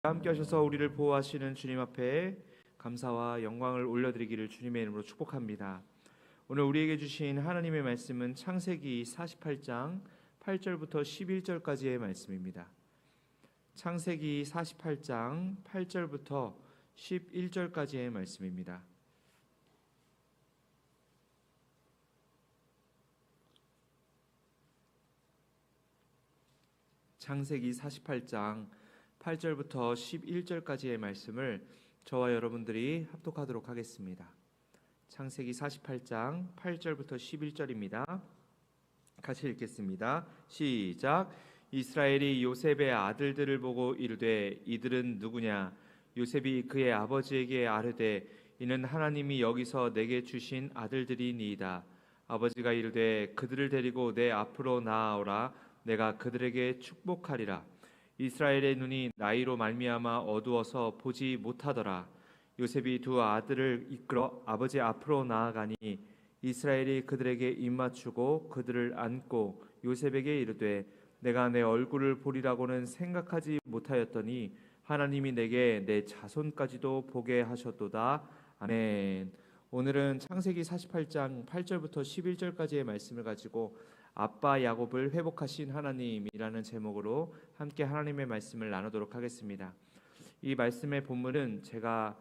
함께 하셔서 우리를 보호하시는 주님 앞에 감사와 영광을 올려드리기를 주님의 이름으로 축복합니다. 오늘 우리에게 주신 하나님의 말씀은 창세기 48장 8절부터 11절까지의 말씀입니다. 창세기 48장 8절부터 11절까지의 말씀입니다. 창세기 48장 8절부터 11절까지의 말씀을 저와 여러분들이 합독하도록 하겠습니다. 창세기 48장 8절부터 11절입니다. 같이 읽겠습니다. 시작. 이스라엘이 요셉의 아들들을 보고 이르되 이들은 누구냐? 요셉이 그의 아버지에게 아뢰되 이는 하나님이 여기서 내게 주신 아들들이니이다. 아버지가 이르되 그들을 데리고 내 앞으로 나아오라. 내가 그들에게 축복하리라. 이스라엘의 눈이 나이로 말미암아 어두워서 보지 못하더라. 요셉이 두 아들을 이끌어 아버지 앞으로 나아가니 이스라엘이 그들에게 입맞추고 그들을 안고 요셉에게 이르되 내가 내 얼굴을 보리라고는 생각하지 못하였더니 하나님이 내게 내 자손까지도 보게 하셨도다. 아멘. 오늘은 창세기 48장 8절부터 11절까지의 말씀을 가지고 아빠 야곱을 회복하신 하나님이라는 제목으로 함께 하나님의 말씀을 나누도록 하겠습니다. 이 말씀의 본문은 제가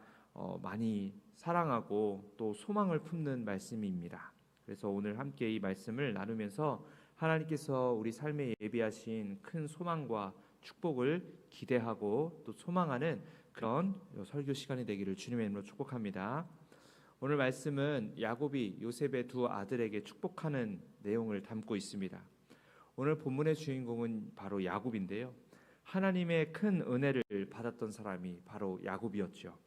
많이 사랑하고 또 소망을 품는 말씀입니다. 그래서 오늘 함께 이 말씀을 나누면서 하나님께서 우리 삶에 예비하신 큰 소망과 축복을 기대하고 또 소망하는 그런 설교 시간이 되기를 주님의 이름으로 축복합니다. 오늘 말씀은 야곱이 요셉의 두 아들에게 축복하는 내용을 담고 있습니다. 오늘 본문의 주인공은 바로 야곱인데요. 하나님의 큰 은혜를 받았던 사람이 바로 야곱이었죠.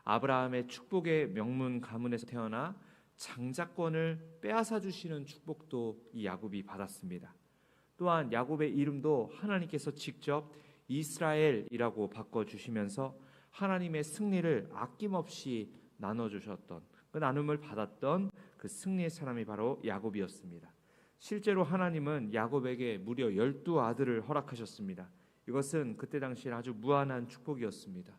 아브라함의 축복의 명문 가문에서 태어나 장자권을 빼앗아 주시는 축복도 이 야곱이 받았습니다. 또한 야곱의 이름도 하나님께서 직접 이스라엘이라고 바꿔주시면서 하나님의 승리를 아낌없이 나눠주셨던 그 나눔을 받았던 그 승리의 사람이 바로 야곱이었습니다. 실제로 하나님은 야곱에게 무려 12아들을 허락하셨습니다. 이것은 그때 당시에 아주 무한한 축복이었습니다.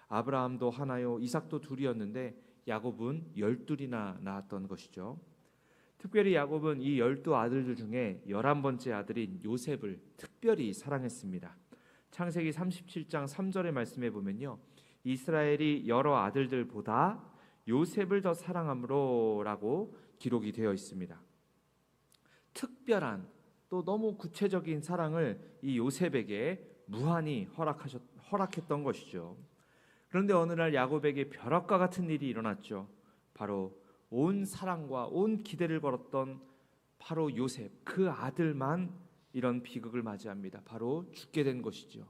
아브라함도 하나요, 이삭도 둘이었는데 야곱은 12이나 낳았던 것이죠. 특별히 야곱은 이 12아들들 중에 11번째 아들인 요셉을 특별히 사랑했습니다. 창세기 37장 3절의 말씀에 보면요, 이스라엘이 여러 아들들보다 요셉을 더 사랑함으로 라고 기록이 되어 있습니다. 특별한 또 너무 구체적인 사랑을 이 요셉에게 무한히 허락했던 것이죠. 그런데 어느 날 야곱에게 벼락과 같은 일이 일어났죠. 바로 온 사랑과 온 기대를 걸었던 바로 요셉, 그 아들만 이런 비극을 맞이합니다. 바로 죽게 된 것이죠.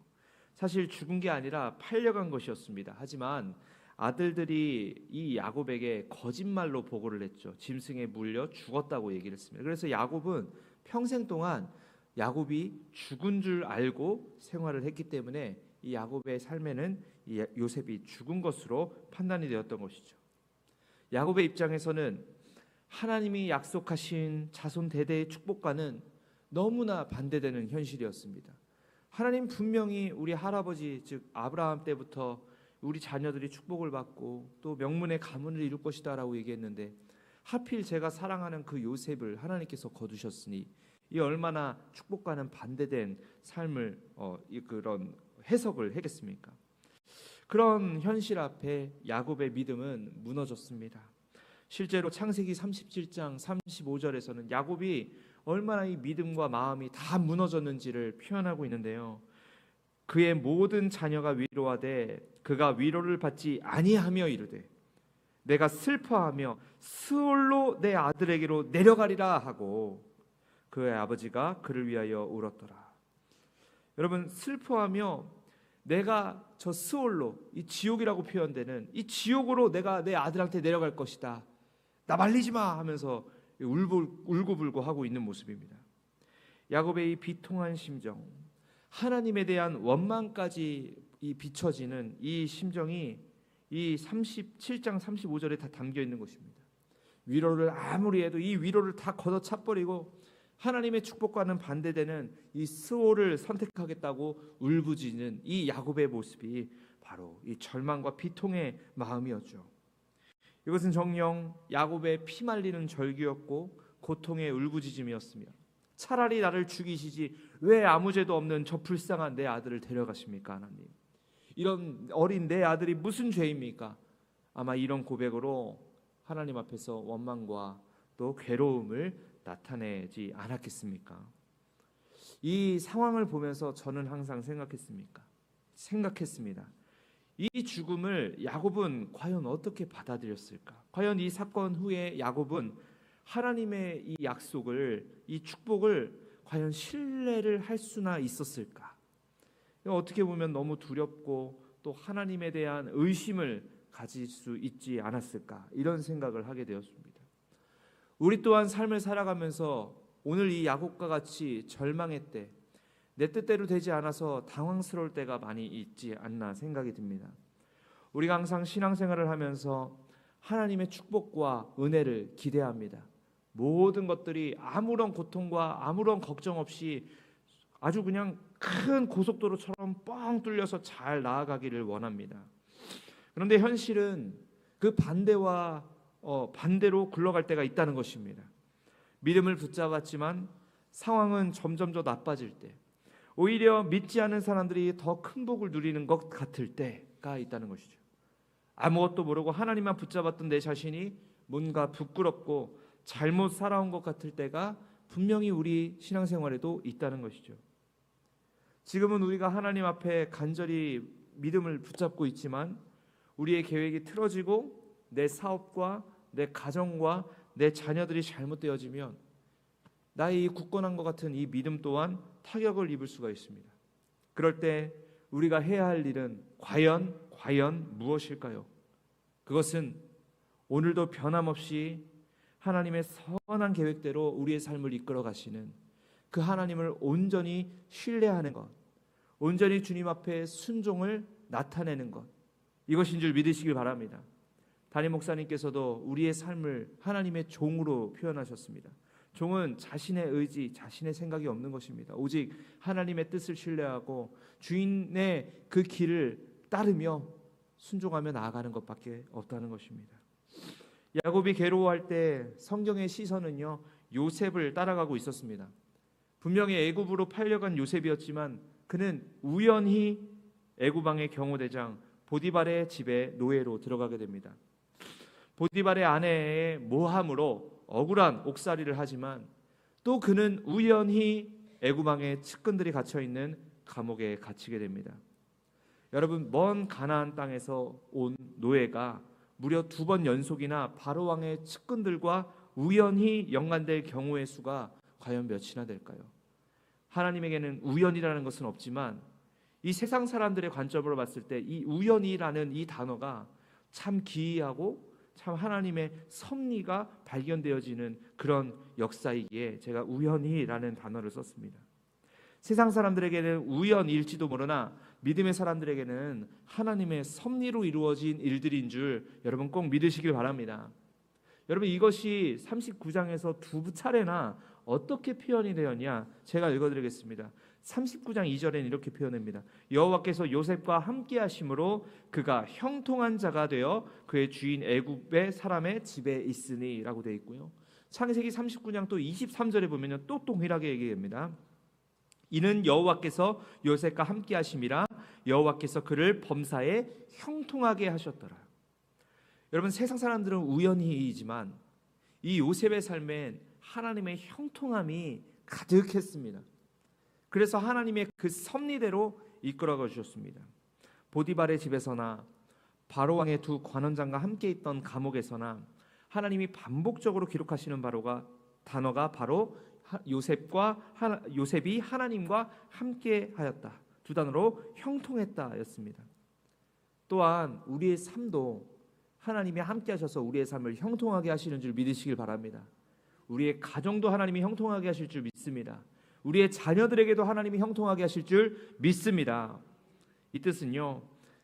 사실 죽은 게 아니라 팔려간 것이었습니다. 하지만 아들들이 이 야곱에게 거짓말로 보고를 했죠. 짐승에 물려 죽었다고 얘기를 했습니다. 그래서 야곱은 평생 동안 야곱이 죽은 줄 알고 생활을 했기 때문에 이 야곱의 삶에는 이 요셉이 죽은 것으로 판단이 되었던 것이죠. 야곱의 입장에서는 하나님이 약속하신 자손 대대의 축복과는 너무나 반대되는 현실이었습니다. 하나님 분명히 우리 할아버지 즉 아브라함 때부터 우리 자녀들이 축복을 받고 또 명문의 가문을 이룰 것이다 라고 얘기했는데 하필 제가 사랑하는 그 요셉을 하나님께서 거두셨으니 이 얼마나 축복과는 반대된 삶을 그런 해석을 하겠습니까? 그런 현실 앞에 야곱의 믿음은 무너졌습니다. 실제로 창세기 37장 35절에서는 야곱이 얼마나 이 믿음과 마음이 다 무너졌는지를 표현하고 있는데요. 그의 모든 자녀가 위로하되 그가 위로를 받지 아니하며 이르되 내가 슬퍼하며 스올로 내 아들에게로 내려가리라 하고 그의 아버지가 그를 위하여 울었더라. 여러분, 슬퍼하며 내가 저 스올로, 이 지옥이라고 표현되는 이 지옥으로 내가 내 아들한테 내려갈 것이다, 나 말리지 마 하면서 울고불고 하고 있는 모습입니다. 야곱의 이 비통한 심정, 하나님에 대한 원망까지 비춰지는 이 심정이 이 37장 35절에 다 담겨 있는 것입니다. 위로를 아무리 해도 이 위로를 다 걷어차버리고 하나님의 축복과는 반대되는 이 스올을 선택하겠다고 울부짖는 이 야곱의 모습이 바로 이 절망과 비통의 마음이었죠. 이것은 정녕 야곱의 피말리는 절규였고 고통의 울부짖음이었으며, 차라리 나를 죽이시지 왜 아무 죄도 없는 저 불쌍한 내 아들을 데려가십니까 하나님, 이런 어린 내 아들이 무슨 죄입니까? 아마 이런 고백으로 하나님 앞에서 원망과 또 괴로움을 나타내지 않았겠습니까? 이 상황을 보면서 저는 항상 생각했습니다. 이 죽음을 야곱은 과연 어떻게 받아들였을까? 과연 이 사건 후에 야곱은 하나님의 이 약속을, 이 축복을 과연 신뢰를 할 수나 있었을까? 어떻게 보면 너무 두렵고 또 하나님에 대한 의심을 가질 수 있지 않았을까? 이런 생각을 하게 되었습니다. 우리 또한 삶을 살아가면서 오늘 이 야곱과 같이 절망의 때, 내 뜻대로 되지 않아서 당황스러울 때가 많이 있지 않나 생각이 듭니다. 우리가 항상 신앙생활을 하면서 하나님의 축복과 은혜를 기대합니다. 모든 것들이 아무런 고통과 아무런 걱정 없이 아주 그냥 큰 고속도로처럼 뻥 뚫려서 잘 나아가기를 원합니다. 그런데 현실은 그 반대로 굴러갈 때가 있다는 것입니다. 믿음을 붙잡았지만 상황은 점점 더 나빠질 때, 오히려 믿지 않은 사람들이 더 큰 복을 누리는 것 같을 때가 있다는 것이죠. 아무것도 모르고 하나님만 붙잡았던 내 자신이 뭔가 부끄럽고 잘못 살아온 것 같을 때가 분명히 우리 신앙생활에도 있다는 것이죠. 지금은 우리가 하나님 앞에 간절히 믿음을 붙잡고 있지만 우리의 계획이 틀어지고 내 사업과 내 가정과 내 자녀들이 잘못되어지면 나의 이 굳건한 것 같은 이 믿음 또한 타격을 입을 수가 있습니다. 그럴 때 우리가 해야 할 일은 과연 무엇일까요? 그것은 오늘도 변함없이 하나님의 선한 계획대로 우리의 삶을 이끌어 가시는 그 하나님을 온전히 신뢰하는 것, 온전히 주님 앞에 순종을 나타내는 것, 이것인 줄 믿으시길 바랍니다. 담임 목사님께서도 우리의 삶을 하나님의 종으로 표현하셨습니다. 종은 자신의 의지, 자신의 생각이 없는 것입니다. 오직 하나님의 뜻을 신뢰하고 주인의 그 길을 따르며 순종하며 나아가는 것밖에 없다는 것입니다. 야곱이 괴로워할 때 성경의 시선은요, 요셉을 따라가고 있었습니다. 분명히 애굽으로 팔려간 요셉이었지만 그는 우연히 애굽 왕의 경호대장 보디발의 집에 노예로 들어가게 됩니다. 보디발의 아내의 모함으로 억울한 옥살이를 하지만 또 그는 우연히 애굽 왕의 측근들이 갇혀 있는 감옥에 갇히게 됩니다. 여러분, 먼 가나안 땅에서 온 노예가 무려 2번 연속이나 바로 왕의 측근들과 우연히 연관될 경우의 수가 과연 몇이나 될까요? 하나님에게는 우연이라는 것은 없지만 이 세상 사람들의 관점으로 봤을 때 이 우연이라는 이 단어가 참 기이하고 참 하나님의 섭리가 발견되어지는 그런 역사이기에 제가 우연이라는 단어를 썼습니다. 세상 사람들에게는 우연일지도 모르나 믿음의 사람들에게는 하나님의 섭리로 이루어진 일들인 줄 여러분 꼭 믿으시길 바랍니다. 여러분, 이것이 39장에서 2차례나 어떻게 표현이 되었냐, 제가 읽어드리겠습니다. 39장 2절에는 이렇게 표현합니다. 여호와께서 요셉과 함께 하심으로 그가 형통한 자가 되어 그의 주인 애굽의 사람의 집에 있으니 라고 되어 있고요. 창세기 39장 또 23절에 보면 또 동일하게 얘기합니다. 이는 여호와께서 요셉과 함께 하심이라 여호와께서 그를 범사에 형통하게 하셨더라. 여러분, 세상 사람들은 우연히이지만 이 요셉의 삶엔 하나님의 형통함이 가득했습니다. 그래서 하나님의 그 섭리대로 이끌어가 주셨습니다. 보디발의 집에서나 바로 왕의 2 관원장과 함께 있던 감옥에서나 하나님이 반복적으로 기록하시는 단어가 바로 요셉이 하나님과 함께 하였다, 2 단어로 형통했다 였습니다. 또한 우리의 삶도 하나님이 함께 하셔서 우리의 삶을 형통하게 하시는 줄 믿으시길 바랍니다. 우리의 가정도 하나님이 형통하게 하실 줄 믿습니다. 우리의 자녀들에게도 하나님이 형통하게 하실 줄 믿습니다. 이 뜻은요,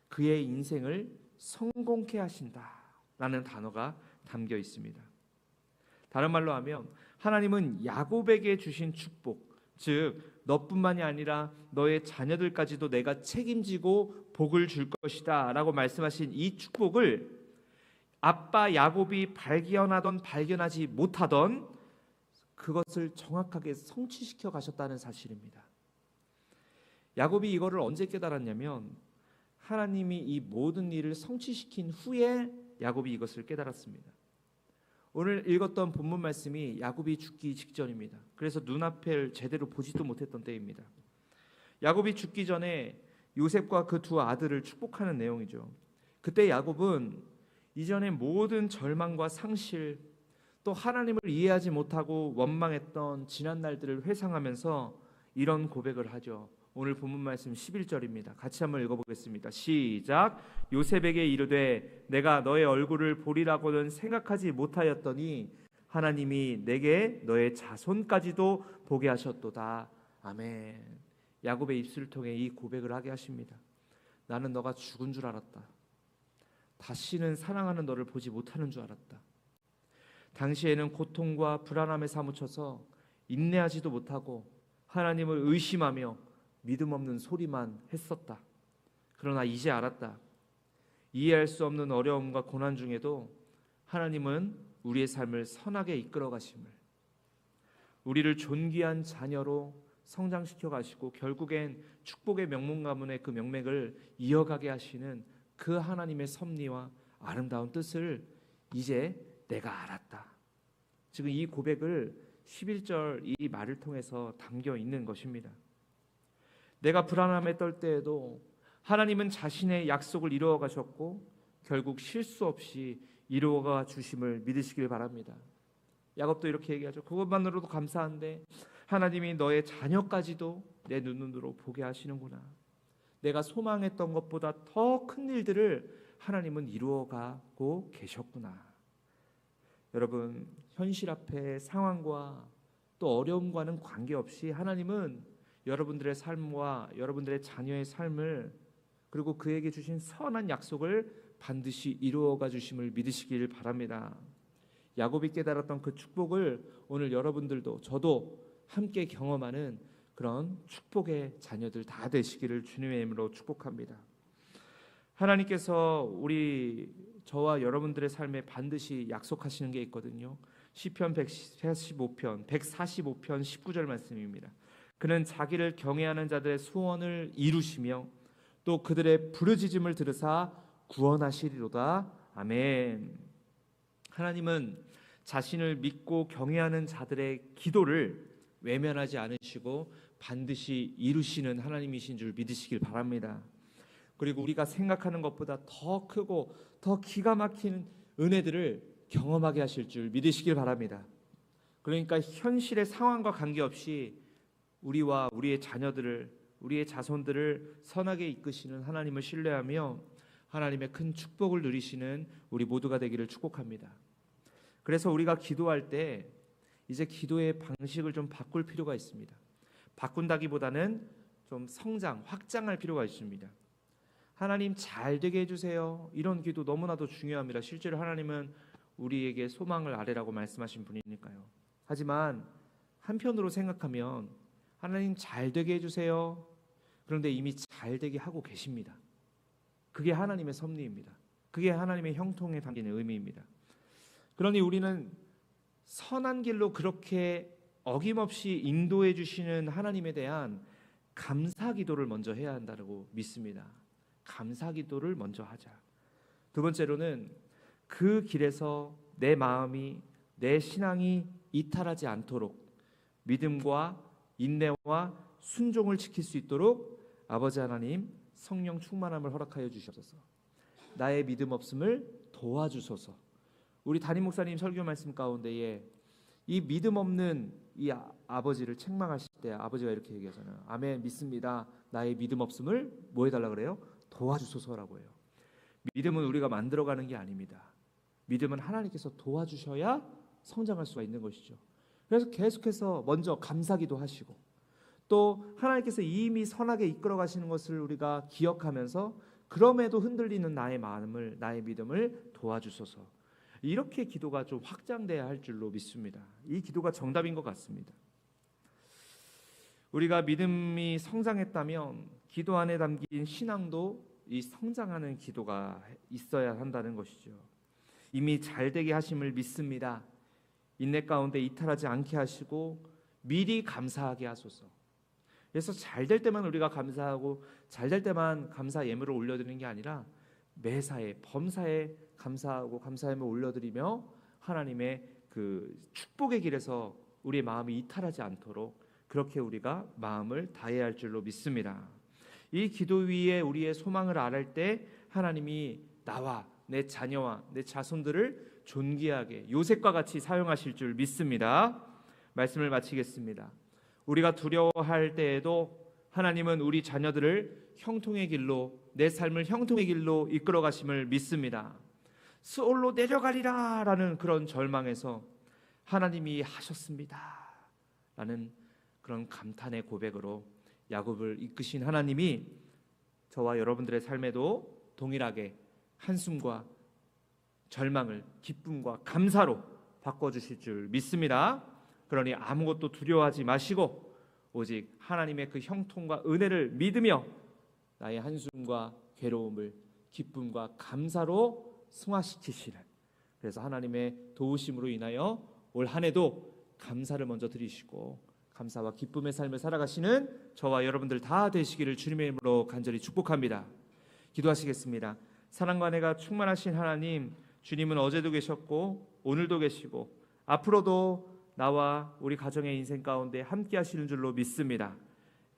그의 인생을 성공케 하신다라는 단어가 담겨 있습니다. 다른 말로 하면 하나님은 야곱에게 주신 축복, 즉 너뿐만이 아니라 너의 자녀들까지도 내가 책임지고 복을 줄 것이다 라고 말씀하신 이 축복을 아빠 야곱이 발견하던 발견하지 못하던 그것을 정확하게 성취시켜 가셨다는 사실입니다. 야곱이 이거를 언제 깨달았냐면 하나님이 이 모든 일을 성취시킨 후에 야곱이 이것을 깨달았습니다. 오늘 읽었던 본문 말씀이 야곱이 죽기 직전입니다. 그래서 눈앞을 제대로 보지도 못했던 때입니다. 야곱이 죽기 전에 요셉과 그 두 아들을 축복하는 내용이죠. 그때 야곱은 이전의 모든 절망과 상실, 또 하나님을 이해하지 못하고 원망했던 지난 날들을 회상하면서 이런 고백을 하죠. 오늘 본문 말씀 11절입니다. 같이 한번 읽어보겠습니다. 시작. 요셉에게 이르되 내가 너의 얼굴을 보리라고는 생각하지 못하였더니 하나님이 내게 너의 자손까지도 보게 하셨도다. 아멘. 야곱의 입술을 통해 이 고백을 하게 하십니다. 나는 너가 죽은 줄 알았다. 다시는 사랑하는 너를 보지 못하는 줄 알았다. 당시에는 고통과 불안함에 사무쳐서 인내하지도 못하고 하나님을 의심하며 믿음 없는 소리만 했었다. 그러나 이제 알았다. 이해할 수 없는 어려움과 고난 중에도 하나님은 우리의 삶을 선하게 이끌어 가심을, 우리를 존귀한 자녀로 성장시켜 가시고 결국엔 축복의 명문 가문의 그 명맥을 이어가게 하시는 그 하나님의 섭리와 아름다운 뜻을 이제 내가 알았다. 지금 이 고백을 11절 이 말을 통해서 담겨 있는 것입니다. 내가 불안함에 떨 때에도 하나님은 자신의 약속을 이루어 가셨고 결국 실수 없이 이루어가 주심을 믿으시길 바랍니다. 야곱도 이렇게 얘기하죠. 그것만으로도 감사한데 하나님이 너의 자녀까지도 내 눈으로 보게 하시는구나. 내가 소망했던 것보다 더 큰 일들을 하나님은 이루어가고 계셨구나. 여러분, 현실 앞에 상황과 또 어려움과는 관계없이 하나님은 여러분들의 삶과 여러분들의 자녀의 삶을, 그리고 그에게 주신 선한 약속을 반드시 이루어가 주심을 믿으시길 바랍니다. 야곱이 깨달았던 그 축복을 오늘 여러분들도 저도 함께 경험하는 그런 축복의 자녀들 다 되시기를 주님의 이름으로 축복합니다. 하나님께서 저와 여러분들의 삶에 반드시 약속하시는 게 있거든요. 시편 145편 19절 말씀입니다. 그는 자기를 경외하는 자들의 소원을 이루시며 또 그들의 부르짖음을 들으사 구원하시리로다. 아멘. 하나님은 자신을 믿고 경외하는 자들의 기도를 외면하지 않으시고 반드시 이루시는 하나님이신 줄 믿으시길 바랍니다. 그리고 우리가 생각하는 것보다 더 크고 더 기가 막힌 은혜들을 경험하게 하실 줄 믿으시길 바랍니다. 그러니까 현실의 상황과 관계없이 우리와 우리의 자녀들을, 우리의 자손들을 선하게 이끄시는 하나님을 신뢰하며 하나님의 큰 축복을 누리시는 우리 모두가 되기를 축복합니다. 그래서 우리가 기도할 때 이제 기도의 방식을 좀 바꿀 필요가 있습니다. 바꾼다기보다는 좀 성장, 확장할 필요가 있습니다. 하나님 잘 되게 해주세요. 이런 기도 너무나도 중요합니다. 실제로 하나님은 우리에게 소망을 아뢰라고 말씀하신 분이니까요. 하지만 한편으로 생각하면 하나님 잘 되게 해주세요. 그런데 이미 잘 되게 하고 계십니다. 그게 하나님의 섭리입니다. 그게 하나님의 형통에 담기는 의미입니다. 그러니 우리는 선한 길로 그렇게 어김없이 인도해 주시는 하나님에 대한 감사 기도를 먼저 해야 한다고 믿습니다. 감사 기도를 먼저 하자. 두 번째로는 그 길에서 내 마음이, 내 신앙이 이탈하지 않도록 믿음과 인내와 순종을 지킬 수 있도록 아버지 하나님 성령 충만함을 허락하여 주시옵소서. 나의 믿음 없음을 도와주소서. 우리 담임 목사님 설교 말씀 가운데에 이 믿음 없는 이 아버지를 책망하실 때 아버지가 이렇게 얘기하잖아요. 아멘, 믿습니다. 나의 믿음 없음을 뭐 해달라 그래요? 도와주소서라고 해요. 믿음은 우리가 만들어가는 게 아닙니다. 믿음은 하나님께서 도와주셔야 성장할 수가 있는 것이죠. 그래서 계속해서 먼저 감사기도 하시고 또 하나님께서 이미 선하게 이끌어 가시는 것을 우리가 기억하면서 그럼에도 흔들리는 나의 마음을, 나의 믿음을 도와주소서. 이렇게 기도가 좀 확장돼야 할 줄로 믿습니다. 이 기도가 정답인 것 같습니다. 우리가 믿음이 성장했다면 기도 안에 담긴 신앙도 이 성장하는 기도가 있어야 한다는 것이죠. 이미 잘되게 하심을 믿습니다. 인내 가운데 이탈하지 않게 하시고 미리 감사하게 하소서. 그래서 잘될 때만 우리가 감사하고 잘될 때만 감사 예물을 올려드리는 게 아니라 매사에 범사에 감사하고 감사 예물을 올려드리며 하나님의 그 축복의 길에서 우리의 마음이 이탈하지 않도록 그렇게 우리가 마음을 다해야 할 줄로 믿습니다. 이 기도 위에 우리의 소망을 아뢰 때 하나님이 나와 내 자녀와 내 자손들을 존귀하게 요셉과 같이 사용하실 줄 믿습니다. 말씀을 마치겠습니다. 우리가 두려워할 때에도 하나님은 우리 자녀들을 형통의 길로, 내 삶을 형통의 길로 이끌어 가심을 믿습니다. 스올로 내려가리라 라는 그런 절망에서 하나님이 하셨습니다 라는 그런 감탄의 고백으로 야곱을 이끄신 하나님이 저와 여러분들의 삶에도 동일하게 한숨과 절망을 기쁨과 감사로 바꿔주실 줄 믿습니다. 그러니 아무것도 두려워하지 마시고 오직 하나님의 그 형통과 은혜를 믿으며 나의 한숨과 괴로움을 기쁨과 감사로 승화시키시는, 그래서 하나님의 도우심으로 인하여 올 한 해도 감사를 먼저 드리시고 감사와 기쁨의 삶을 살아가시는 저와 여러분들 다 되시기를 주님의 이름으로 간절히 축복합니다. 기도하시겠습니다. 사랑과 은혜가 충만하신 하나님, 주님은 어제도 계셨고 오늘도 계시고 앞으로도 나와 우리 가정의 인생 가운데 함께 하시는 줄로 믿습니다.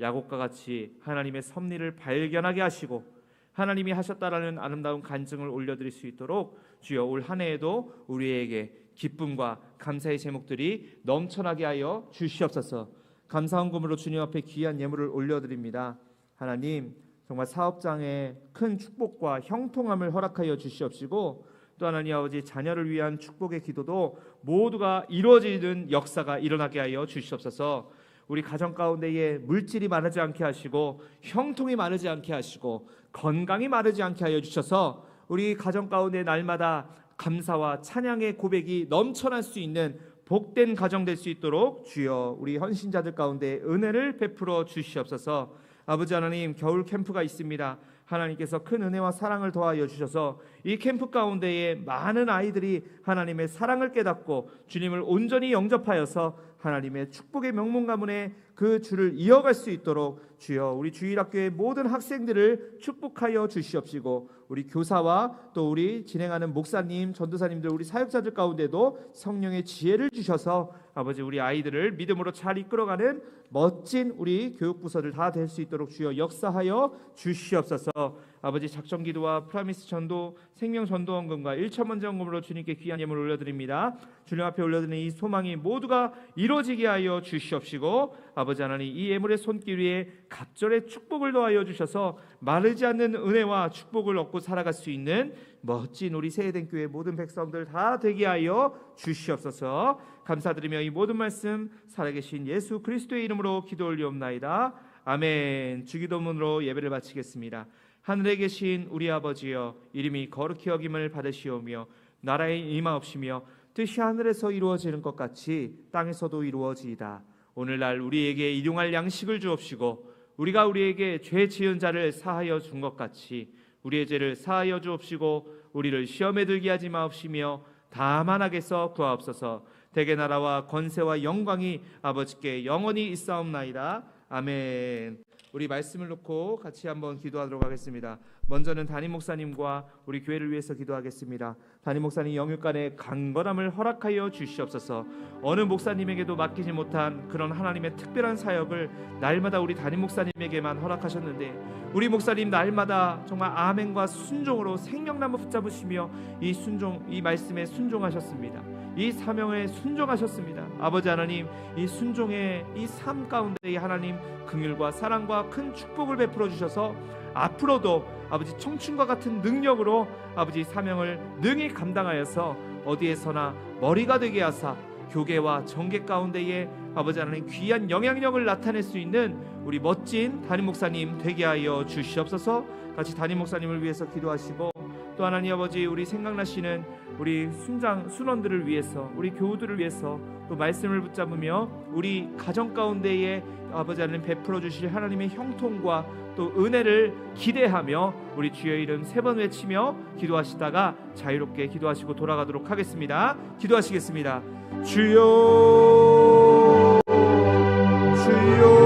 야곱과 같이 하나님의 섭리를 발견하게 하시고 하나님이 하셨다라는 아름다운 간증을 올려드릴 수 있도록 주여 올 한 해에도 우리에게 기쁨과 감사의 제목들이 넘쳐나게 하여 주시옵소서. 감사헌금으로 주님 앞에 귀한 예물을 올려드립니다. 하나님, 정말 사업장에 큰 축복과 형통함을 허락하여 주시옵시고 또 하나님 아버지 자녀를 위한 축복의 기도도 모두가 이루어지는 역사가 일어나게 하여 주시옵소서. 우리 가정 가운데에 물질이 마르지 않게 하시고 형통이 마르지 않게 하시고 건강이 마르지 않게 하여 주셔서 우리 가정 가운데 날마다 감사와 찬양의 고백이 넘쳐날 수 있는 복된 가정 될 수 있도록 주여 우리 헌신자들 가운데 은혜를 베풀어 주시옵소서. 아버지 하나님, 겨울 캠프가 있습니다. 하나님께서 큰 은혜와 사랑을 더하여 주셔서 이 캠프 가운데에 많은 아이들이 하나님의 사랑을 깨닫고 주님을 온전히 영접하여서 하나님의 축복의 명문 가문에 그 줄을 이어갈 수 있도록 주여 우리 주일학교의 모든 학생들을 축복하여 주시옵시고 우리 교사와 또 우리 진행하는 목사님, 전도사님들, 우리 사역자들 가운데도 성령의 지혜를 주셔서 아버지 우리 아이들을 믿음으로 잘 이끌어가는 멋진 우리 교육부서들 다 될 수 있도록 주여 역사하여 주시옵소서. 아버지 작정기도와 프라미스 전도, 생명 전도원금과 1천만 전금으로 주님께 귀한 예물을 올려드립니다. 주님 앞에 올려드리는 이 소망이 모두가 이루어지게 하여 주시옵시고 아버지 하나님, 이 예물의 손길 위에 갑절의 축복을 더하여 주셔서 마르지 않는 은혜와 축복을 얻고 살아갈 수 있는 멋진 우리 세해된 교회 모든 백성들 다 되게 하여 주시옵소서. 감사드리며 이 모든 말씀 살아계신 예수 그리스도의 이름으로 기도 올리옵나이다. 아멘. 주기도문으로 예배를 마치겠습니다. 하늘에 계신 우리 아버지여, 이름이 거룩히 여김을 받으시오며 나라에 임하옵시며 뜻이 하늘에서 이루어지는 것 같이 땅에서도 이루어지이다. 오늘날 우리에게 일용할 양식을 주옵시고 우리가 우리에게 죄 지은 자를 사하여 준 것 같이 우리의 죄를 사하여 주옵시고 우리를 시험에 들게 하지 마옵시며 다만 악에서 구하옵소서. 대개 나라와 권세와 영광이 아버지께 영원히 있사옵나이다. 아멘. 우리 말씀을 놓고 같이 한번 기도하도록 하겠습니다. 먼저는 담임 목사님과 우리 교회를 위해서 기도하겠습니다. 담임 목사님 영육간의 강건함을 허락하여 주시옵소서. 어느 목사님에게도 맡기지 못한 그런 하나님의 특별한 사역을 날마다 우리 담임 목사님에게만 허락하셨는데 우리 목사님 날마다 정말 아멘과 순종으로 생명나무 붙잡으시며 이 말씀에 순종하셨습니다. 이 사명에 순종하셨습니다. 아버지 하나님, 이 순종의 이 삶 가운데 하나님 긍휼과 사랑과 큰 축복을 베풀어 주셔서 앞으로도 아버지 청춘과 같은 능력으로 아버지 사명을 능히 감당하여서 어디에서나 머리가 되게 하사 교계와 정계 가운데에 아버지 하나님 귀한 영향력을 나타낼 수 있는 우리 멋진 담임 목사님 되게 하여 주시옵소서. 같이 담임 목사님을 위해서 기도하시고 또 하나님 아버지, 우리 생각나시는 우리 순원들을 위해서, 우리 교우들을 위해서 또 말씀을 붙잡으며 우리 가정 가운데에 아버지 하나님 베풀어 주실 하나님의 형통과 또 은혜를 기대하며 우리 주의 이름 3번 외치며 기도하시다가 자유롭게 기도하시고 돌아가도록 하겠습니다. 기도하시겠습니다. 주여, 주여.